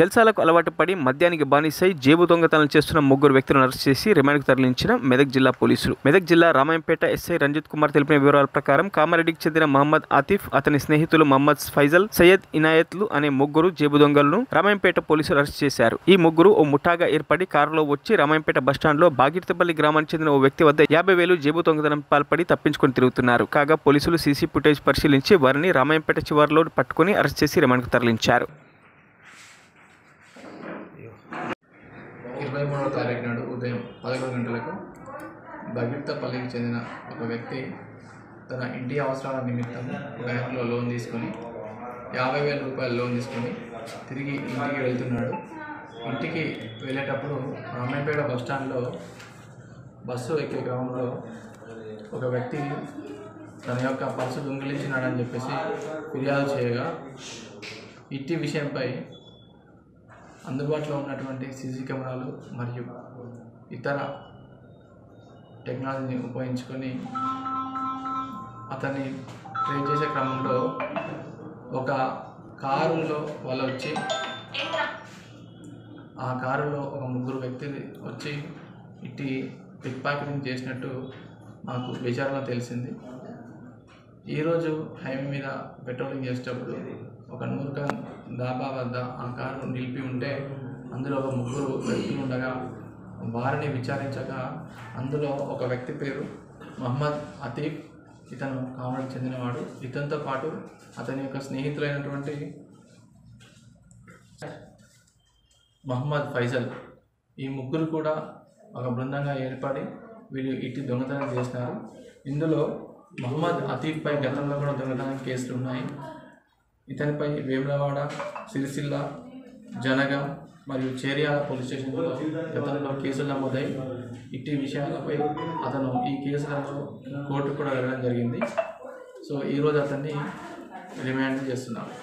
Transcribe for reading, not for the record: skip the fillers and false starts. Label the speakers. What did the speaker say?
Speaker 1: జల్సాలకు అలవాటు పడి మద్యానికి బానిసై జేబు దొంగతనాలు చేస్తున్న ముగ్గురు వ్యక్తులను అరెస్ట్ చేసి రిమాండ్కు తరలించిన మెదక్ జిల్లా పోలీసులు. మెదక్ జిల్లా రామాయంపేట ఎస్ఐ రంజిత్ కుమార్ తెలిపిన వివరాల ప్రకారం కామారెడ్డికి చెందిన మహమ్మద్ ఆతిఫ్, అతని స్నేహితులు మహమ్మద్ ఫైజల్, సయ్యద్ ఇనాయత్లు అనే ముగ్గురు జేబు దొంగలను రామాయంపేట పోలీసులు అరెస్ట్ చేశారు. ఈ ముగ్గురు ఓ ముఠాగా ఏర్పడి కారులో వచ్చి రామాయంపేట బస్టాండ్లో బాగిరితపల్లి గ్రామానికి చెందిన ఓ వ్యక్తి వద్ద 50,000 జేబు దొంగతనం పాల్పడి తప్పించుకొని తిరుగుతున్నారు. కాగా పోలీసులు సీసీ ఫుటేజ్ పరిశీలించి వారిని రామాయంపేట చివర్లో పట్టుకుని అరెస్ట్ చేసి రిమాండ్కు తరలించారు.
Speaker 2: 23వ తారీఖు నాడు ఉదయం 11 గంటలకు బగిర్తపల్లికి చెందిన ఒక వ్యక్తి తన ఇంటి అవసరాల నిమిత్తం బ్యాంకులో లోన్ తీసుకొని 50,000 రూపాయలు లోన్ తీసుకొని తిరిగి ఇంటికి వెళ్తున్నాడు. ఇంటికి వెళ్ళేటప్పుడు రామాయంపేట బస్టాండ్లో బస్సు ఎక్కే క్రమంలో ఒక వ్యక్తి తన యొక్క పర్సు దొంగిలించినాడని చెప్పేసి ఫిర్యాదు చేయగా ఇట్టి విషయంపై అందుబాటులో ఉన్నటువంటి సీసీ కెమెరాలు మరియు ఇతర టెక్నాలజీని ఉపయోగించుకొని అతన్ని ట్రేస్ చేసే క్రమంలో ఒక కారులో వాళ్ళు వచ్చి ఆ కారులో ఒక ముగ్గురు వ్యక్తులు వచ్చి ఇట్టి పిక్ పాకెటింగ్ చేసినట్టు మాకు విచారణలో తెలిసింది. ఈరోజు హైవే మీద పెట్రోలింగ్ చేసేటప్పుడు ఒక నూర్ఖాన్ డాబా వద్ద ఆ కారు నిలిపి ఉంటే అందులో ఒక ముగ్గురు వ్యక్తులు ఉండగా వారిని విచారించగా అందులో ఒక వ్యక్తి పేరు మహమ్మద్ ఆతిఫ్, ఇతను కామారెడ్డికి చెందినవాడు. ఇతనితో పాటు అతని యొక్క స్నేహితులైనటువంటి మహమ్మద్ ఫైజల్, ఈ ముగ్గురు కూడా ఒక బృందంగా ఏర్పడి వీళ్ళు ఇట్టి దొంగతనం చేసినారు. ఇందులో మహమ్మద్ ఆతిఫ్పై గతంలో కూడా దొంగతనం కేసులు ఉన్నాయి. ఇతనిపై వేములవాడ, సిరిసిల్ల, జనగాం మరియు చేర్యాల పోలీస్ స్టేషన్లో గతంలో కేసులు నమోదై ఇట్టి విషయాలపై అతను ఈ కేసులలో కోర్టు కూడా వెళ్ళడం జరిగింది. సో ఈరోజు అతన్ని రిమాండ్ చేస్తున్నారు.